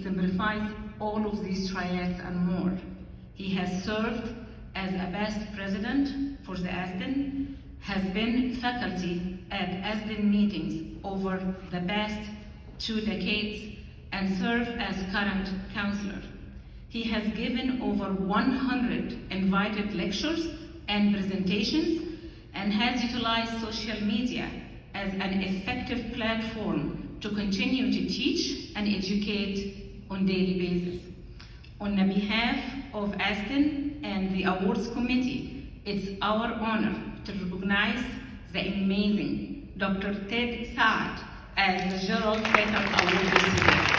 exemplifies all of these triads and more. He has served as a past president for the ASDIN, has been faculty at ASDIN meetings over the past 2 decades, and served as current counselor. He has given over 100 invited lectures and presentations, and has utilized social media as an effective platform to continue to teach and educate on daily basis. On the behalf of ASDIN and the awards committee, it's our honor to recognize the amazing Dr. Ted Saad as the Gerald Beathard Award recipient.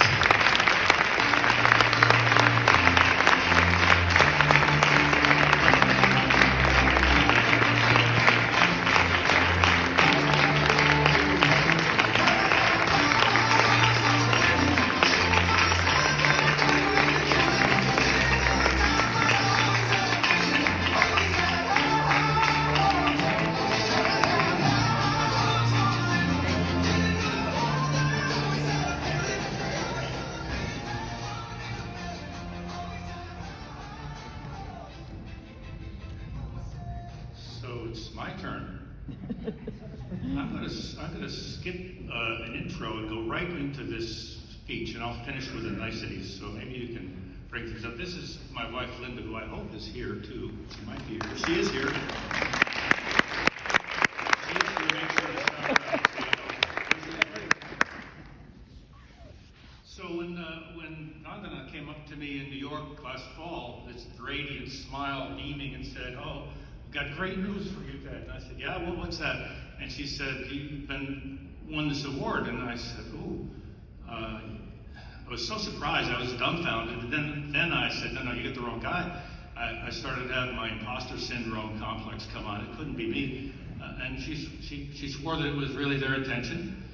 So it's my turn. I'm gonna skip an intro and go right into this speech, and I'll finish with the niceties. So maybe you can bring things up. This is my wife Linda, who I hope is here too. She might be here. She is here. She is here. Make sure it's not right. So when Vandana came up to me in New York last fall, this radiant smile, beaming, and said, "Oh, got great news for you, Ted." And I said, "Yeah, well, what's that?" And she said, "You've won this award." And I said, "Ooh." I was so surprised, I was dumbfounded. And then I said, no, you get the wrong guy. I started to have my imposter syndrome complex come on. It couldn't be me. And she swore that it was really their attention.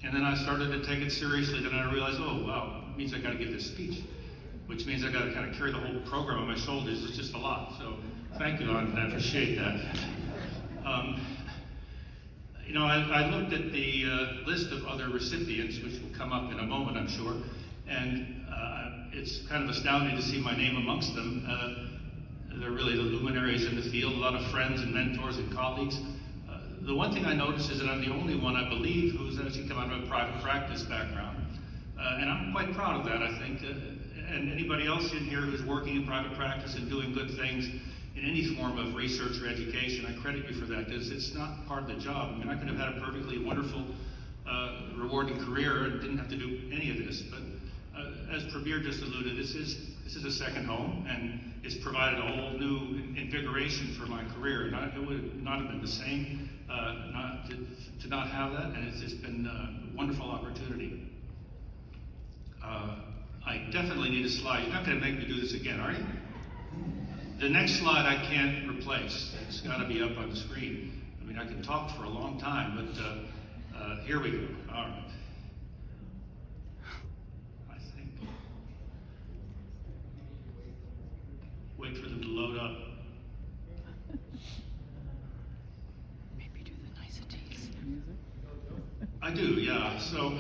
And then I started to take it seriously. Then I realized, oh, wow, it means I got to give this speech, which means I got to kind of carry the whole program on my shoulders. It's just a lot. So thank you, Lon, I appreciate that. You know, I looked at the list of other recipients, which will come up in a moment, I'm sure, and it's kind of astounding to see my name amongst them. They're really the luminaries in the field, a lot of friends and mentors and colleagues. The one thing I noticed is that I'm the only one, I believe, who's actually come out of a private practice background. And I'm quite proud of that, I think. And anybody else in here who's working in private practice and doing good things in any form of research or education, I credit you for that, because it's not part of the job. I mean, I could have had a perfectly wonderful, rewarding career and didn't have to do any of this. But as Prabir just alluded, this is a second home, and it's provided a whole new invigoration for my career. It would not have been the same to not have that, and it's just been a wonderful opportunity. I definitely need a slide. You're not going to make me do this again, are you? The next slide I can't replace. It's got to be up on the screen. I mean, I can talk for a long time, but here we go. All right. I think. Wait for them to load up. Maybe do the niceties. I do, yeah. So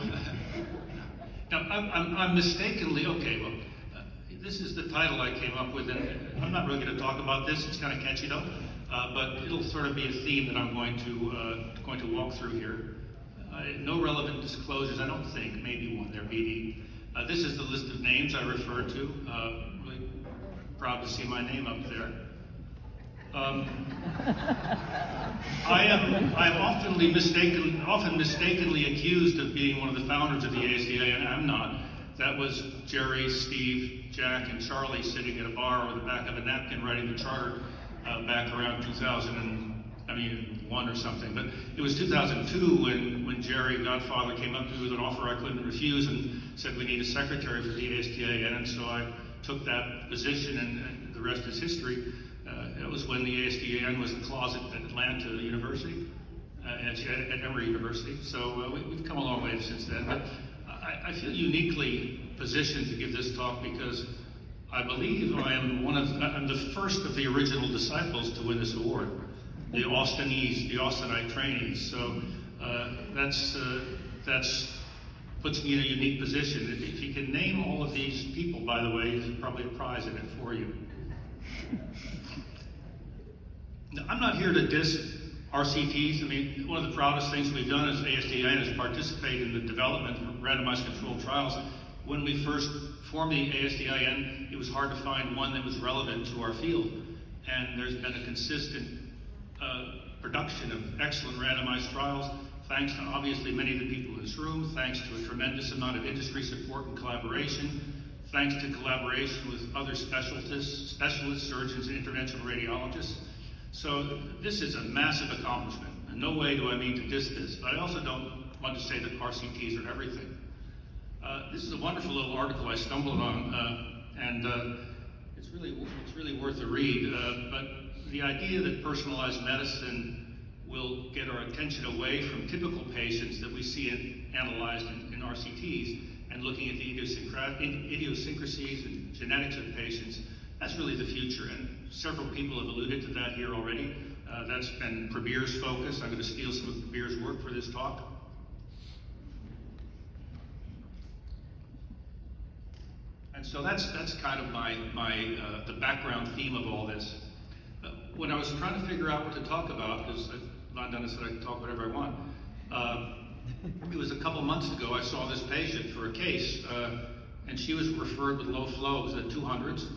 now I'm mistakenly okay. Well, this is the title I came up with, and I'm not really going to talk about this. It's kind of catchy though, but it'll sort of be a theme that I'm going to walk through here. No relevant disclosures, I don't think. Maybe one there, BD. This is the list of names I refer to. Really proud to see my name up there. I'm often mistakenly accused of being one of the founders of the ASDIN, and I'm not. That was Jerry, Steve, Jack, and Charlie sitting at a bar with the back of a napkin writing the charter back around 2001 or something. But it was 2002 when Jerry, Godfather, came up to me with an offer I couldn't refuse and said we need a secretary for the ASDIN, and so I took that position, and the rest is history. It was when the ASDIN was a closet at Atlanta University, at Emory University. So we've come a long way since then. But I feel uniquely positioned to give this talk because I believe I'm the first of the original disciples to win this award, the Austinese, the Austinite trainees. So that's puts me in a unique position. If you can name all of these people, by the way, there's probably a prize in it for you. Now, I'm not here to diss RCTs. I mean, one of the proudest things we've done as ASDIN is participate in the development of randomized controlled trials. When we first formed the ASDIN, it was hard to find one that was relevant to our field. And there's been a consistent production of excellent randomized trials, thanks to obviously many of the people in this room, thanks to a tremendous amount of industry support and collaboration, thanks to collaboration with other specialists, surgeons, and interventional radiologists. So this is a massive accomplishment. In no way do I mean to diss this, but I also don't want to say that RCTs are everything. This is a wonderful little article I stumbled on, and it's really worth a read. But the idea that personalized medicine will get our attention away from typical patients that we see analyzed in RCTs and looking at the idiosyncrasies and genetics of patients, that's really the future. And several people have alluded to that here already. That's been Prabir's focus. I'm going to steal some of Prabir's work for this talk. And so that's kind of the background theme of all this. When I was trying to figure out what to talk about, because Von Dennis said I could talk whatever I want, it was a couple months ago I saw this patient for a case, and she was referred with low flow. It was the 200s.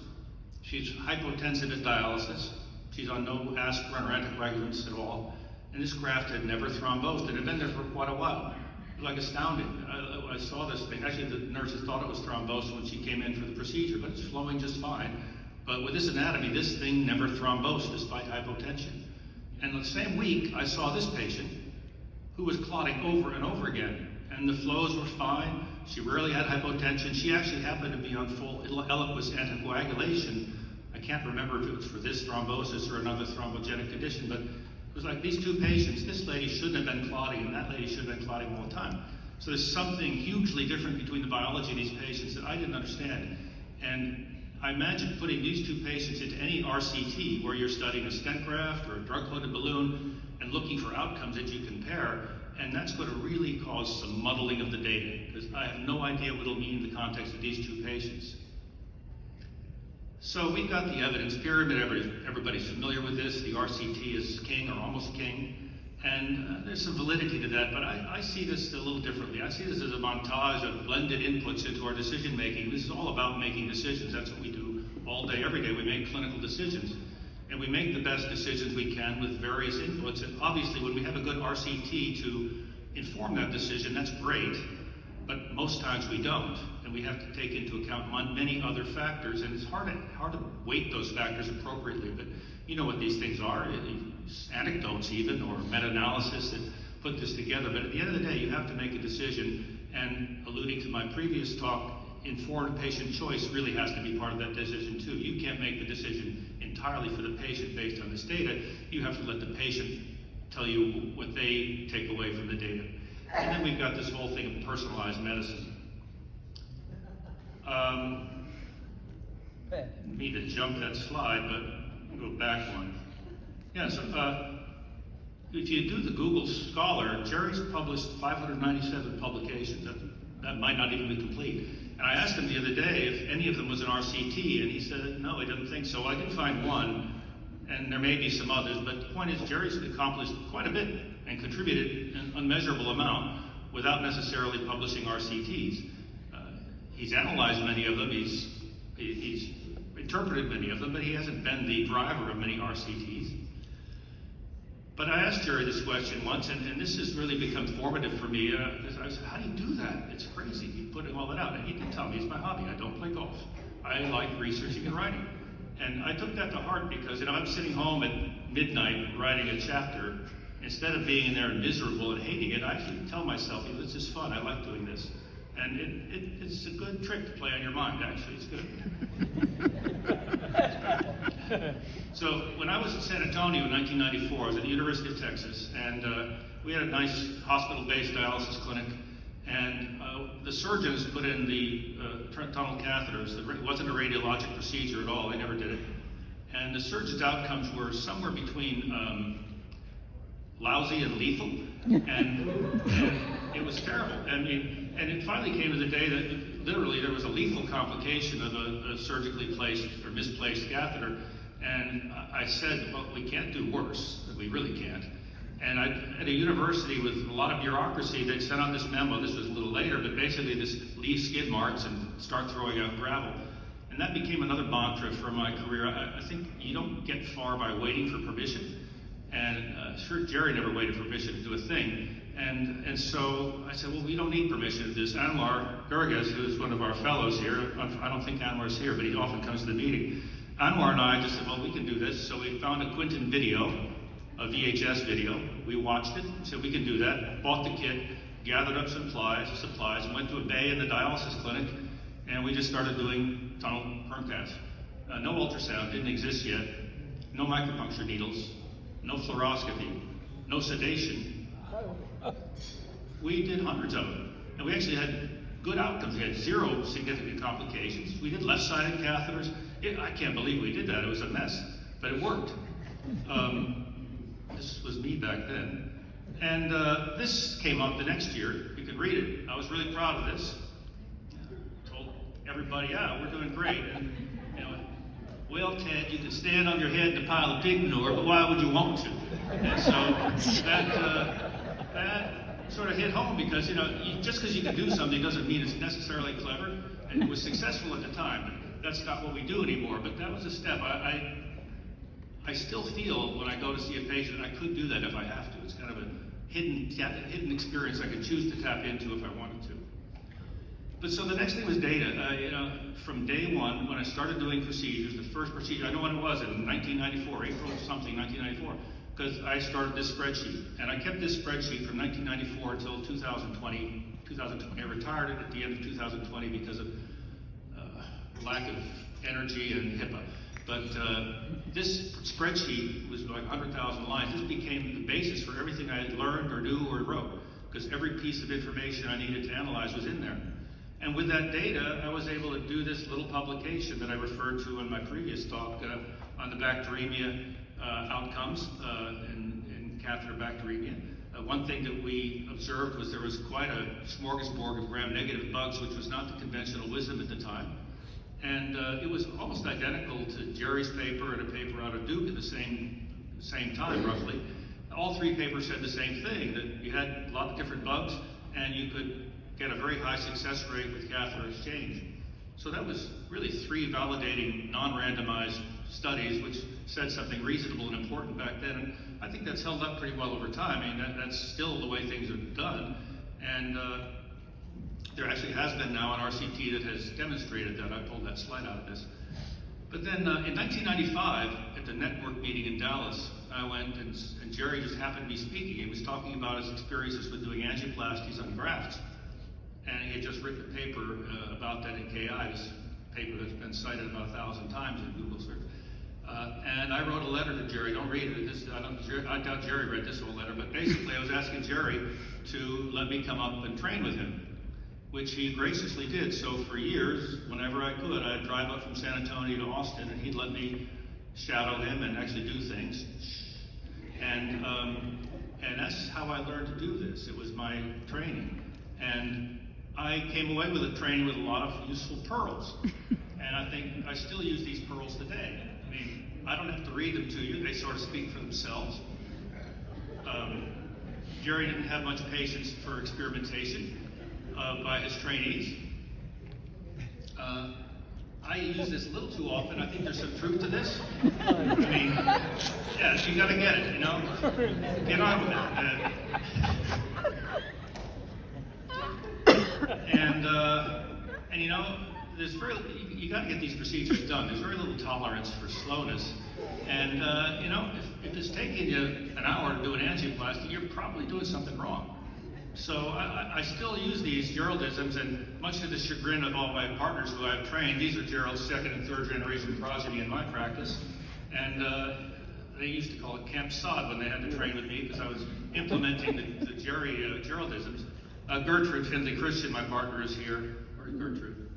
She's hypotensive at dialysis. She's on no aspirin or anticoagulants at all, and this graft had never thrombosed. It had been there for quite a while. It was like astounding. I saw this thing. Actually, the nurses thought it was thrombosed when she came in for the procedure, but it's flowing just fine. But with this anatomy, this thing never thrombosed despite hypotension. And the same week, I saw this patient who was clotting over and over again, and the flows were fine. She rarely had hypotension. She actually happened to be on full Eliquis anticoagulation. I can't remember if it was for this thrombosis or another thrombogenic condition, but it was like these two patients, this lady shouldn't have been clotting, and that lady should have been clotting all the time. So there's something hugely different between the biology of these patients that I didn't understand. And I imagine putting these two patients into any RCT where you're studying a stent graft or a drug-coated balloon and looking for outcomes that you compare, and that's going to really cause some muddling of the data, because I have no idea what it'll mean in the context of these two patients. So we've got the evidence pyramid. Everybody's familiar with this. The RCT is king or almost king, and there's some validity to that, but I see this a little differently. I see this as a montage of blended inputs into our decision making. This is all about making decisions. That's what we do all day, every day. We make clinical decisions, and we make the best decisions we can with various inputs. And obviously, when we have a good RCT to inform that decision, that's great, but most times we don't, and we have to take into account many other factors, and it's hard to weight those factors appropriately, but you know what these things are, anecdotes even, or meta-analysis that put this together. But at the end of the day, you have to make a decision, and alluding to my previous talk, informed patient choice really has to be part of that decision too. You can't make the decision entirely for the patient based on this data. You have to let the patient tell you what they take away from the data. And then we've got this whole thing of personalized medicine. Need to jump that slide, but go back one. Yeah, so if you do the Google Scholar, Jerry's published 597 publications. That might not even be complete. And I asked him the other day if any of them was an RCT, and he said, no, he didn't think so. I did find one, and there may be some others, but the point is Jerry's accomplished quite a bit and contributed an unmeasurable amount without necessarily publishing RCTs. He's analyzed many of them, he's interpreted many of them, but he hasn't been the driver of many RCTs. But I asked Jerry this question once, and this has really become formative for me, because I said, how do you do that? It's crazy, you putting all that out. And he did tell me, it's my hobby, I don't play golf. I like researching and writing. And I took that to heart because, I'm sitting home at midnight writing a chapter. Instead of being in there miserable and hating it, I actually tell myself, this is fun, I like doing this. And it's a good trick to play on your mind, actually, it's good. So when I was in San Antonio in 1994, I was at the University of Texas, and we had a nice hospital-based dialysis clinic, and the surgeons put in the tunnel catheters. It wasn't a radiologic procedure at all, they never did it. And the surgeons' outcomes were somewhere between lousy and lethal, and it was terrible. I mean, And it finally came to the day that literally there was a lethal complication of a surgically placed or misplaced catheter. And I said, well, we can't do worse. We really can't. And at a university with a lot of bureaucracy, they sent out this memo. This was a little later, but basically this leave skid marks and start throwing out gravel. And that became another mantra for my career. I think you don't get far by waiting for permission. And sure, Jerry never waited for permission to do a thing. And so I said, well, we don't need permission to do this. Anwar Gurgas, who is one of our fellows here, I don't think Anwar's here, but he often comes to the meeting. Anwar and I just said, well, we can do this. So we found a Quinton video, a VHS video. We watched it, said we can do that, bought the kit, gathered up supplies, and went to a bay in the dialysis clinic, and we just started doing tunnel perm caths. No ultrasound, didn't exist yet, no micropuncture needles, no fluoroscopy, no sedation. We did hundreds of them, and we actually had good outcomes. We had 0 significant complications. We did left-sided catheters. I can't believe we did that. It was a mess, but it worked. This was me back then. And this came up the next year. You can read it. I was really proud of this. Told everybody, yeah, we're doing great. And, you know, well, Ted, you can stand on your head in a pile of pig manure, but why would you want to? And so that sort of hit home because, you know, just because you can do something doesn't mean it's necessarily clever. And it was successful at the time, but that's not what we do anymore. But that was a step. I still feel when I go to see a patient, I could do that if I have to. It's kind of a hidden experience I could choose to tap into if I wanted to. But so the next thing was data. You know, from day one, when I started doing procedures, the first procedure, I know when it was, in 1994, April something, 1994, because I started this spreadsheet. And I kept this spreadsheet from 1994 until 2020. I retired it at the end of 2020 because of lack of energy and HIPAA. But this spreadsheet was like 100,000 lines. This became the basis for everything I had learned or knew or wrote, because every piece of information I needed to analyze was in there. And with that data, I was able to do this little publication that I referred to in my previous talk on the bacteremia outcomes in catheter bacteremia. One thing that we observed was there was quite a smorgasbord of gram-negative bugs, which was not the conventional wisdom at the time. And it was almost identical to Jerry's paper and a paper out of Duke at the same time, roughly. All 3 papers said the same thing, that you had a lot of different bugs, and you could get a very high success rate with catheter exchange. So that was really 3 validating, non-randomized studies, which said something reasonable and important back then. And I think that's held up pretty well over time. I mean, that's still the way things are done. And there actually has been now an RCT that has demonstrated that. I pulled that slide out of this. But then in 1995, at the network meeting in Dallas, I went and Jerry just happened to be speaking. He was talking about his experiences with doing angioplasties on grafts. And he had just written a paper about that in KI, this paper that's been cited about 1,000 times in Google search. And I wrote a letter to Jerry. Don't read it. I doubt Jerry read this whole letter. But basically, I was asking Jerry to let me come up and train with him, which he graciously did. So for years, whenever I could, I'd drive up from San Antonio to Austin, and he'd let me shadow him and actually do things. And that's how I learned to do this. It was my training. And I came away with a training with a lot of useful pearls. And I think I still use these pearls today. I mean, I don't have to read them to you. They sort of speak for themselves. Jerry didn't have much patience for experimentation by his trainees. I use this a little too often. I think there's some truth to this. I mean, yeah, you gotta get it, you know? Get on with it. And you know, you got to get these procedures done. There's very little tolerance for slowness. And you know, if it's taking you an hour to do an angioplasty, you're probably doing something wrong. So I still use these Geraldisms, and much to the chagrin of all my partners who I've trained, these are Gerald's 2nd and 3rd generation progeny in my practice. And they used to call it Camp Sod when they had to train with me, because I was implementing the Geraldisms. Gertrude Findlay Christian, my partner, is here. Where's Gertrude?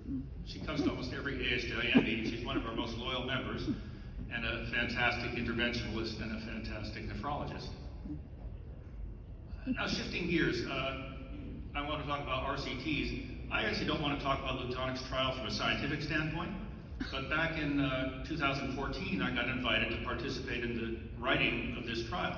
She comes to almost every ASDIN meeting. She's one of our most loyal members, and a fantastic interventionalist and a fantastic nephrologist. Now, shifting gears, I want to talk about RCTs. I actually don't want to talk about Lutonix trial from a scientific standpoint, but back in 2014, I got invited to participate in the writing of this trial.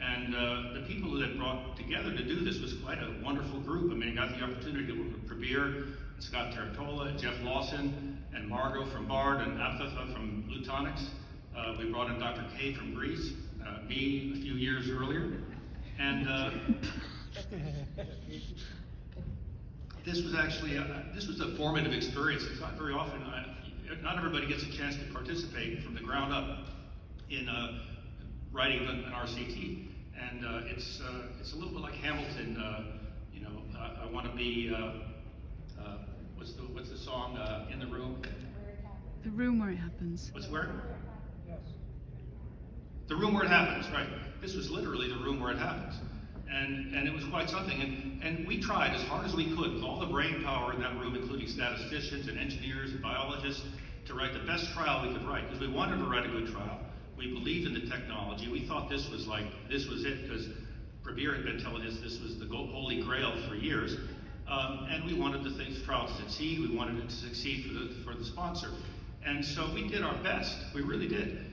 And the people that it brought together to do this was quite a wonderful group. I mean, I got the opportunity to work with Prabir, Scott Teratola, Jeff Lawson, and Margot from Bard, and Aptha from Lutonix. We brought in Dr. Kay from Greece, me a few years earlier. And this was actually, this was a formative experience. It's not very often, not everybody gets a chance to participate from the ground up in writing an RCT. And it's a little bit like Hamilton, you know, I want to be, what's the song, In the Room? The Room Where It Happens. What's where? Yes. The room where it happens, right. This was literally the room where it happens. And it was quite something. And we tried as hard as we could with all the brain power in that room, including statisticians and engineers and biologists, to write the best trial we could write, because we wanted to write a good trial. We believed in the technology. We thought this was it, because Prabir had been telling us this was the holy grail for years. And we wanted the trial to succeed. We wanted it to succeed for the sponsor. And so we did our best. We really did.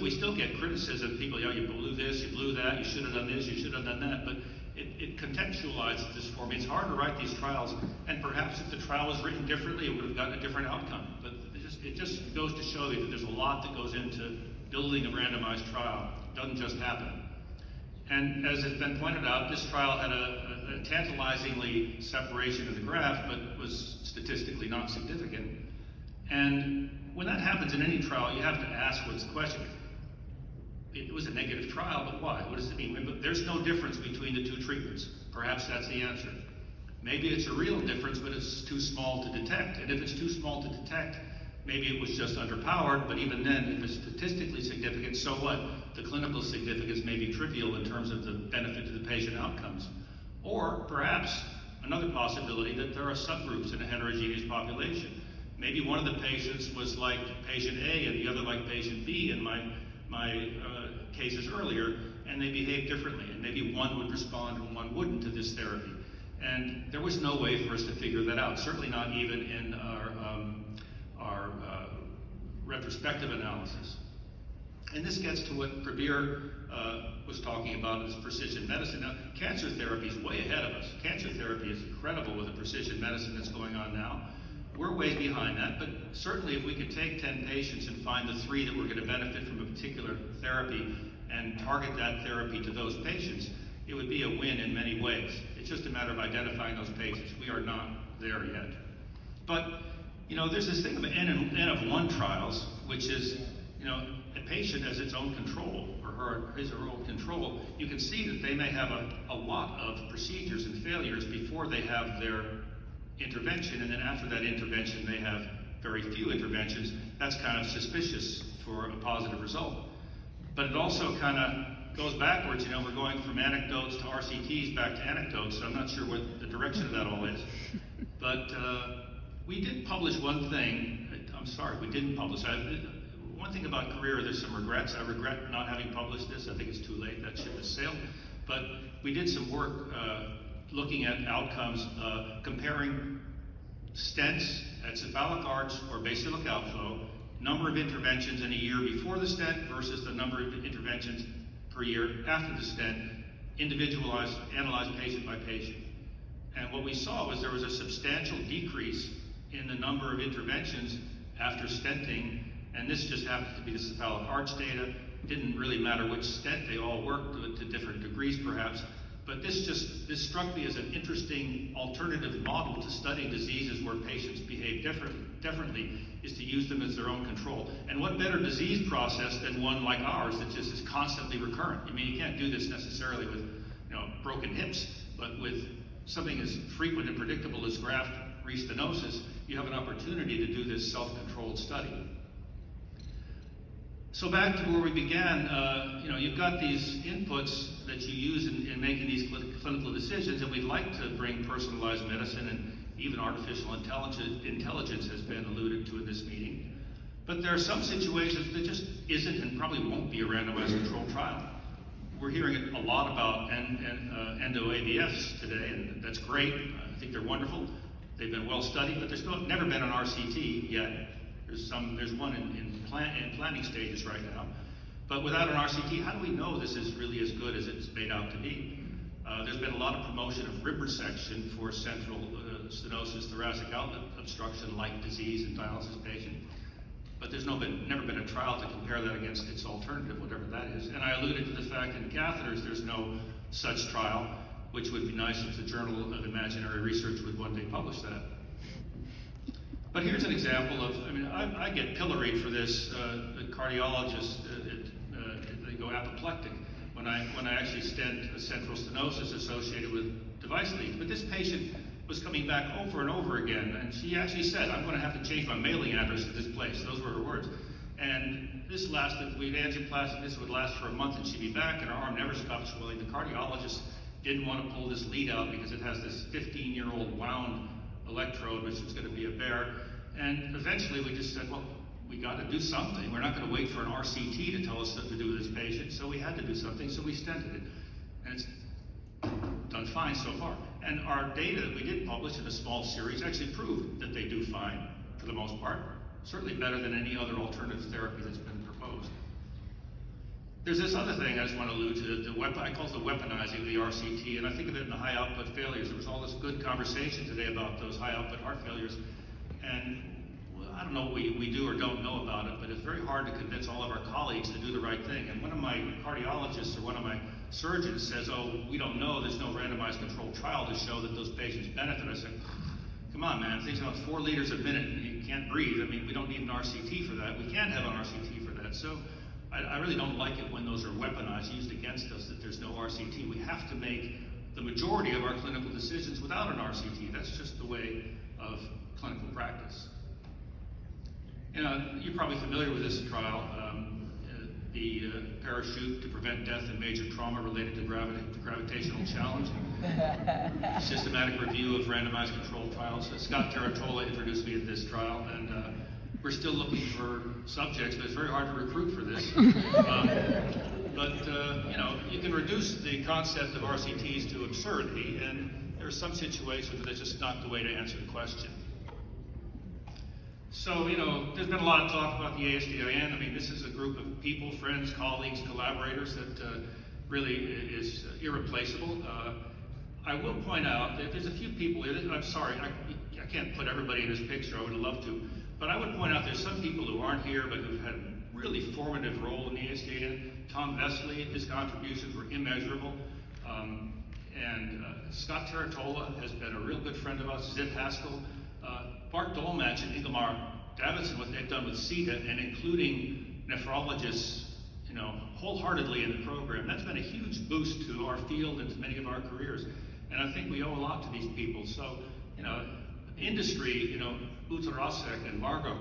We still get criticism. People, you blew this, you blew that, you should have done this, you should have done that. But it contextualizes this for me. It's hard to write these trials, and perhaps if the trial was written differently, it would have gotten a different outcome. But it just goes to show you that there's a lot that goes into building a randomized trial. It doesn't just happen. And as has been pointed out, this trial had a tantalizingly separation in the graph, but was statistically not significant. And when that happens in any trial, you have to ask what's the question. It was a negative trial, but why? What does it mean? There's no difference between the two treatments. Perhaps that's the answer. Maybe it's a real difference, but it's too small to detect. And if it's too small to detect, maybe it was just underpowered, but even then, if it's statistically significant, so what? The clinical significance may be trivial in terms of the benefit to the patient outcomes. Or perhaps another possibility that there are subgroups in a heterogeneous population. Maybe one of the patients was like patient A and the other like patient B in my cases earlier, and they behaved differently. And maybe one would respond and one wouldn't to this therapy. And there was no way for us to figure that out, certainly not even in our retrospective analysis. And this gets to what Prabir was talking about as precision medicine. Now, cancer therapy is way ahead of us. Cancer therapy is incredible with the precision medicine that's going on now. We're way behind that, but certainly if we could take 10 patients and find the 3 that were going to benefit from a particular therapy and target that therapy to those patients, it would be a win in many ways. It's just a matter of identifying those patients. We are not there yet. But, you know, there's this thing of N of 1 trials, which is, you know, a patient has its own control, or his or her own control. You can see that they may have a lot of procedures and failures before they have their intervention, and then after that intervention they have very few interventions. That's kind of suspicious for a positive result. But it also kind of goes backwards. You know, we're going from anecdotes to RCTs back to anecdotes, so I'm not sure what the direction of that all is. But we did publish one thing. I'm sorry, we didn't publish. One thing about career, there's some regrets. I regret not having published this. I think it's too late. That ship has sailed. But we did some work looking at outcomes, comparing stents at cephalic arch or basilic outflow, number of interventions in a year before the stent versus the number of interventions per year after the stent, individualized, analyzed patient by patient. And what we saw was there was a substantial decrease in the number of interventions after stenting, and this just happened to be the cephalic arch data. It didn't really matter which stent, they all worked to different degrees perhaps. But this struck me as an interesting alternative model to studying diseases where patients behave differently, is to use them as their own control. And what better disease process than one like ours that just is constantly recurrent? I mean, you can't do this necessarily with, you know, broken hips, but with something as frequent and predictable as graft restenosis, you have an opportunity to do this self-controlled study. So back to where we began, you know, you've got these inputs that you use in making these clinical decisions, and we'd like to bring personalized medicine, and even artificial intelligence has been alluded to in this meeting. But there are some situations that just isn't and probably won't be a randomized controlled trial. we're hearing a lot about endo-AVFs today, and that's great. I think they're wonderful. They've been well studied, but there's never been an RCT yet. There's one in planning stages right now. But without an RCT, how do we know this is really as good as it's made out to be? There's been a lot of promotion of rib resection for central stenosis, thoracic outlet obstruction like disease in dialysis patients. But there's never been a trial to compare that against its alternative, whatever that is. And I alluded to the fact in catheters there's no such trial, which would be nice if the Journal of Imaginary Research would one day publish that. But here's an example of, I get pilloried for this. The cardiologists, they go apoplectic when I actually stent a central stenosis associated with device leaks. But this patient was coming back over and over again, and she actually said, I'm going to have to change my mailing address to this place. Those were her words. And this lasted, we had angioplasty, this would last for a month, and she'd be back, and her arm never stopped swelling. The cardiologist didn't want to pull this lead out because it has this 15-year-old wound electrode, which was going to be a bear. And eventually we just said, well, we got to do something. We're not going to wait for an RCT to tell us what to do with this patient, so we had to do something, so we stented it. And it's done fine so far. And our data that we did publish in a small series actually proved that they do fine for the most part. Certainly better than any other alternative therapy that's been proposed. There's this other thing I just want to allude to, I call it the weaponizing of the RCT, and I think of it in the high output failures. There was all this good conversation today about those high output heart failures, and well, I don't know what we do or don't know about it, but it's very hard to convince all of our colleagues to do the right thing. And one of my cardiologists or one of my surgeons says, oh, we don't know, there's no randomized controlled trial to show that those patients benefit. I said, come on, man, things about 4 liters a minute and you can't breathe. We don't need an RCT for that. We can't have an RCT for that. So I really don't like it when those are weaponized, used against us, that there's no RCT. We have to make the majority of our clinical decisions without an RCT. That's just the way of clinical practice. You're probably familiar with this trial, the parachute to prevent death and major trauma related to gravitational challenge. Systematic review of randomized controlled trials. Scott Teratola introduced me to this trial, and we're still looking for subjects, but it's very hard to recruit for this. You can reduce the concept of RCTs to absurdity, and there are some situations where that's just not the way to answer the question. So, there's been a lot of talk about the ASDIN. This is a group of people, friends, colleagues, collaborators that really is irreplaceable. I will point out that there's a few people here that, I'm sorry, I can't put everybody in this picture, I would have loved to, but I would point out there's some people who aren't here but who've had a really formative role in the ASDIN. Tom Vesely, his contributions were immeasurable. Scott Teratola has been a real good friend of ours, Ziv Haskell. Bart Dolmatch and Ingemar Davidson, what they've done with CETA and including nephrologists, wholeheartedly in the program, that's been a huge boost to our field and to many of our careers. And I think we owe a lot to these people. So, industry, Uta Rosek and Margot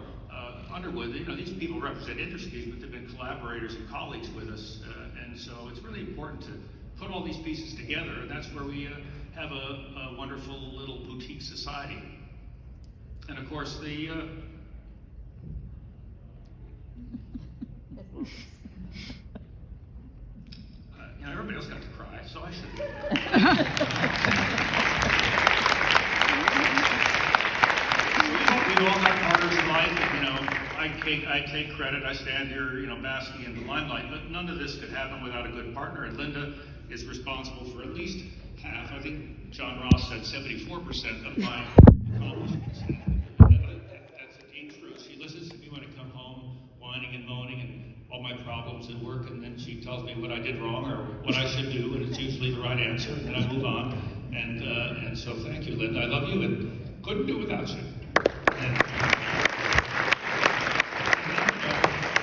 Underwood, these people represent industries, but they've been collaborators and colleagues with us. And so it's really important to put all these pieces together, and that's where we have a wonderful little boutique society. And of course, everybody else got to cry, so I should. We've all got partners in life, and, I take credit. I stand here, basking in the limelight, but none of this could happen without a good partner, and Linda is responsible for at least half. I think John Ross said 74% of my accomplishments. That's indeed true. She listens to me when I come home, whining and moaning, and all my problems at work, and then she tells me what I did wrong or what I should do, and it's usually the right answer, and I move on. And so thank you, Linda. I love you, and couldn't do without you. And